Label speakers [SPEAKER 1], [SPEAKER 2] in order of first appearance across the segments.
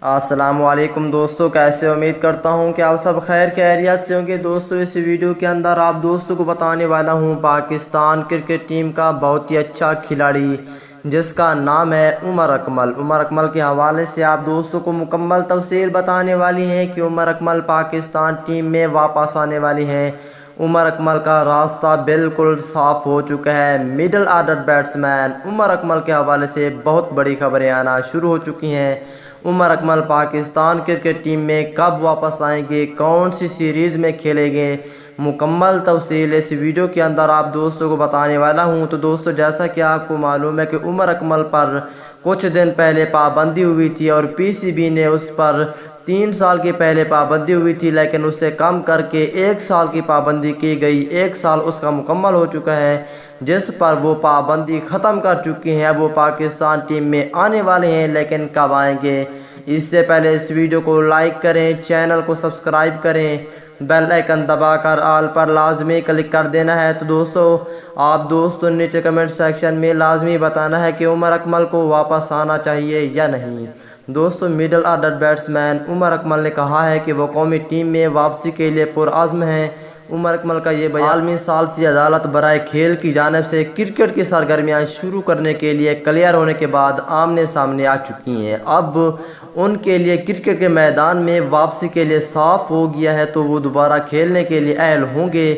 [SPEAKER 1] السلام علیکم دوستو، کیسے امید کرتا ہوں کہ آپ سب خیر خیریت سے ہوں گے۔ دوستو اس ویڈیو کے اندر آپ دوستوں کو بتانے والا ہوں پاکستان کرکٹ ٹیم کا بہت ہی اچھا کھلاڑی جس کا نام ہے عمر اکمل۔ عمر اکمل کے حوالے سے آپ دوستوں کو مکمل تفصیل بتانے والی ہیں کہ عمر اکمل پاکستان ٹیم میں واپس آنے والی ہیں۔ عمر اکمل کا راستہ بالکل صاف ہو چکا ہے۔ Middle order batsman Umar Akmal کے حوالے سے بہت بڑی خبریں آنا شروع ہو چکی ہیں۔ عمر اکمل پاکستان کرکٹ ٹیم میں کب واپس آئیں گے، کون سی سیریز میں کھیلیں گے، مکمل تفصیل اس ویڈیو کے اندر آپ دوستوں کو بتانے والا ہوں۔ تو دوستو جیسا کہ آپ کو معلوم ہے کہ عمر اکمل پر کچھ دن پہلے پابندی ہوئی تھی اور پی سی بی نے اس پر 3 سال کی پہلے پابندی ہوئی تھی، لیکن اسے کم کر کے 1 سال کی پابندی کی گئی۔ 1 سال اس کا مکمل ہو چکا ہے جس پر وہ پابندی ختم کر چکی ہیں۔ وہ پاکستان ٹیم میں آنے والے ہیں، لیکن کب آئیں گے؟ اس سے پہلے اس ویڈیو کو لائک کریں، چینل کو سبسکرائب کریں، بیل آئیکن دبا کر آل پر لازمی کلک کر دینا ہے۔ تو دوستو آپ دوستوں نیچے کمنٹ سیکشن میں لازمی بتانا ہے کہ عمر اکمل کو واپس آنا چاہیے یا نہیں۔ دوستو middle order batsman Umar Akmal نے کہا ہے کہ وہ قومی ٹیم میں واپسی کے لیے پرعزم ہیں۔ عمر اکمل کا یہ بیان عالمی ثالثی عدالت برائے کھیل کی جانب سے کرکٹ کی سرگرمیاں شروع کرنے کے لیے کلیئر ہونے کے بعد آمنے سامنے آ چکی ہیں۔ اب ان کے لیے کرکٹ کے میدان میں واپسی کے لیے صاف ہو گیا ہے، تو وہ دوبارہ کھیلنے کے لیے اہل ہوں گے۔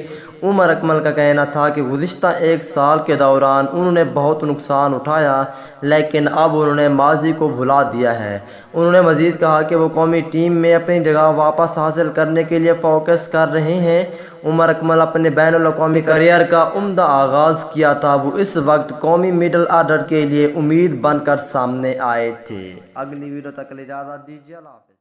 [SPEAKER 1] عمر اکمل کا کہنا تھا کہ گزشتہ 1 سال کے دوران انہوں نے بہت نقصان اٹھایا، لیکن اب انہوں نے ماضی کو بھلا دیا ہے۔ انہوں نے مزید کہا کہ وہ قومی ٹیم میں اپنی جگہ واپس حاصل کرنے کے لیے فوکس کر رہے ہیں۔ عمر اکمل اپنے بین الاقوامی کیریئر کا عمدہ آغاز کیا تھا۔ وہ اس وقت قومی مڈل آرڈر کے لیے امید بن کر سامنے آئے تھے۔ اگلی ویڈیو تک اجازت دیجیے، اللہ حافظ۔